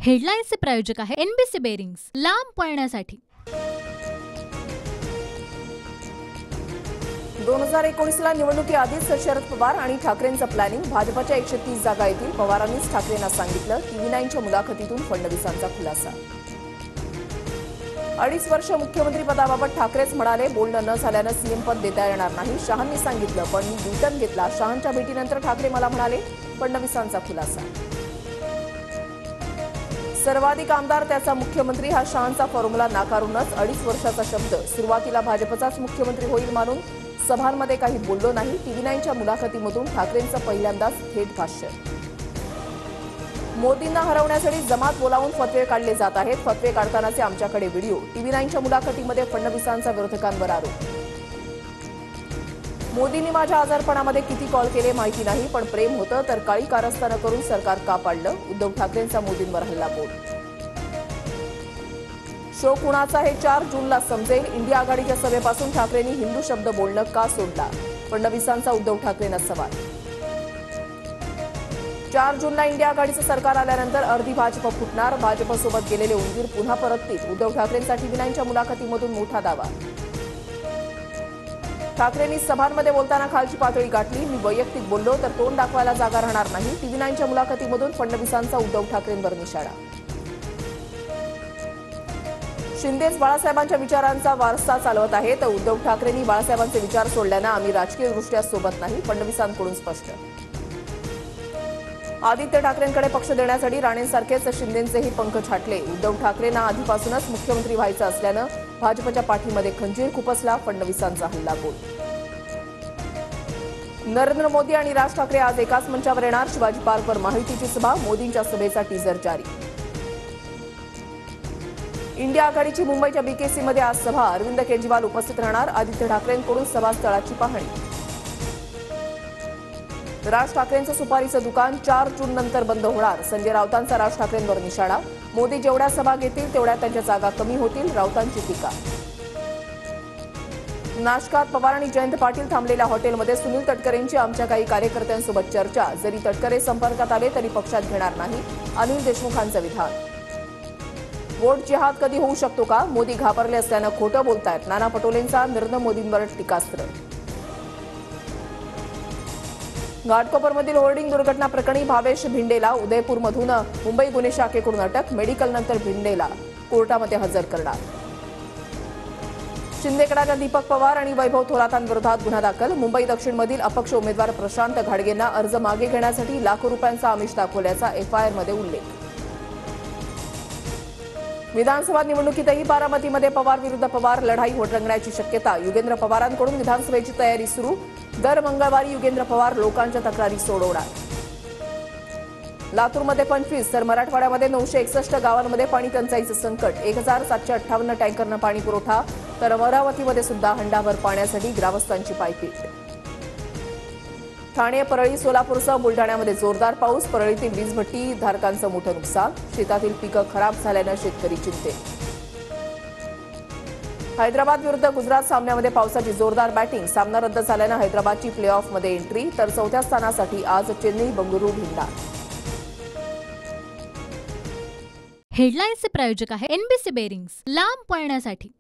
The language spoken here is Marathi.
हेडलाईन्सचे प्रायोजक आहे एनबीसी बेरिंग्स, लांब पळण्यासाठी। 2019ला निवडणुकीआधीच शरद पवार आणि ठाकरेंचं प्लॅनिंग, भाजपच्या 130 जागा येतील, पवारांनीच ठाकरेंना सांगितलं। TV9च्या मुलाखतीतून फडणवीसांचा खुलासा। 2.5 वर्ष मुख्यमंत्रीपदाबाबत ठाकरेच म्हणाले, बोलणं न झाल्यानं सीएम पद देता येणार नाही। शहांनी सांगितलं, पण मी युटर्न घेतला। शहांच्या भेटीनंतर ठाकरे मला म्हणाले, फडणवीसांचा खुलासा। सर्वाधिक आमदार त्याचा मुख्यमंत्री हा शहांचा फॉर्म्युला नाकारूनच 2.5 वर्षाचा शब्द, सुरुवातीला भाजपचाच मुख्यमंत्री होईल मानून सभांमध्ये काही बोललो नाही। TV9च्या मुलाखतीमधून ठाकरेंचं पहिल्यांदाच थेट भाष्य। मोदींना हरवण्यासाठी जमात बोलावून फतवे काढले जात आहेत। फतवे काढतानाचे आमच्याकडे व्हिडिओ। TV9च्या मुलाखतीमध्ये फडणवीसांचा विरोधकांवर आरोप। मोदींनी माझ्या आजारपणामध्ये किती कॉल केले माहिती नाही, पण प्रेम होतं तर काळी कारस्थानं करून सरकार का पाडलं? उद्धव ठाकरेंचा मोदींवर हल्लाबोल। शो कुणाचा हे 4 जूनला समजेल। इंडिया आघाडीच्या सभेपासून ठाकरेंनी हिंदू शब्द बोलणं का सोडला? फडणवीसांचा उद्धव ठाकरेंना सवाल। 4 जूनला इंडिया आघाडीचं सरकार आल्यानंतर अर्धी भाजप फुटणार। भाजपसोबत गेलेले उंदीर पुन्हा परततील। उद्धव ठाकरेंचा TV9च्या मुलाखतीमधून मोठा दावा। ठाकरेंनी सभांमध्ये बोलताना खालची पातळी गाठली। मी वैयक्तिक बोललो तर तोंड दाखवायला जागा राहणार नाही। TV9च्या मुलाखतीमधून फडणवीसांचा उद्धव ठाकरेंवर निशाणा। शिंदेच बाळासाहेबांच्या विचारांचा वारसा चालवत आहेत। उद्धव ठाकरेंनी बाळासाहेबांचे विचार सोडल्यानं आम्ही राजकीयदृष्ट्या सोबत नाही, फडणवीसांकडून स्पष्ट। आदित्य ठाकरेंकडे पक्ष देण्यासाठी राणेंसारखेच शिंदेंचेही पंख छाटले। उद्धव ठाकरेंना आधीपासूनच मुख्यमंत्री व्हायचं असल्यानं भाजपच्या पाठीमध्ये खंजीर खुपसला। फडणवीसांचा हल्लाबोल। नरेंद्र मोदी आणि राज ठाकरे आज एकाच मंचावर येणार। शिवाजी पार्कवर माहितीची सभा, मोदींच्या सभेचा टीझर जारी। इंडिया आघाडीची मुंबईच्या BKCमध्ये आज सभा, अरविंद केजरीवाल उपस्थित राहणार। आदित्य ठाकरेंकडून सभास्थळाची पाहणी। राज ठाकरेंचं सुपारीचं दुकान 4 जून नंतर बंद होणार। संजय राऊतांचा राज ठाकरेंवर निशाणा। मोदी जेवढ्या सभा घेतील तेवढ्या त्यांच्या जागा कमी होतील, राऊतांची टीका। नाशकात पवार आणि जयंत पाटील थांबलेल्या हॉटेलमध्ये सुनील तटकरेंची आमच्या काही कार्यकर्त्यांसोबत चर्चा। जरी तटकरे संपर्कात आले तरी पक्षात घेणार नाही, अनिल देशमुखांचं विधान। वोट जिहाद कधी होऊ शकतो का? मोदी घाबरले असल्यानं खोटं बोलतायत। नाना पटोलेंचा नरेंद्र मोदींवर टीकास्त्र। घाटकोपरमधील होर्डिंग दुर्घटना प्रकरणी भावेश भिंडेला उदयपूरमधून मुंबई गुन्हे शाखेकडून अटक। मेडिकलनंतर भिंडेला कोर्टामध्ये हजर करणार। शिंदेगडाच्या दीपक पवार आणि वैभव थोरातांविरोधात गुन्हा दाखल। मुंबई दक्षिणमधील अपक्ष उमेदवार प्रशांत घाडगेंना अर्ज मागे घेण्यासाठी लाखो रुपयांचा आमिष दाखवल्याचा FIRमध्ये उल्लेख। विधानसभा निवडणुकीतही बारामतीमध्ये पवार विरुद्ध पवार लढाई रंगण्याची शक्यता। युगेंद्र पवारांकडून विधानसभेची तयारी सुरू। दर मंगळवारी युगेंद्र पवार लोकांच्या तक्रारी सोडवणार। लातूरमध्ये 25 तर मराठवाड्यामध्ये 961 गावांमध्ये पाणी टंचाईचं संकट। 1758 टँकरनं पाणी पुरवठा, तर अमरावतीमध्ये सुद्धा हंडाभर पाण्यासाठी ग्रामस्थांची पायपीट। ठाणे, परळी, सोलापूरसह बुलढाण्यामध्ये जोरदार पाऊस। परळीतील वीजभट्टी धारकांचं मोठं नुकसान। शेतातील पिकं खराब झाल्यानं शेतकरी चिंतेत। हैदराबाद विरुद्ध गुजरात सामन्यामध्ये पावसाची जोरदार बॅटिंग। सामना रद्द झाल्यानं हैदराबादची प्लेऑफमध्ये एंट्री, तर 4थ्या स्थानासाठी आज चेन्नई बंगळुरू भिडणार। हेडलाईन्सचे प्रायोजक आहे एनबीसी बेरिंग्स, लांब पळण्यासाठी।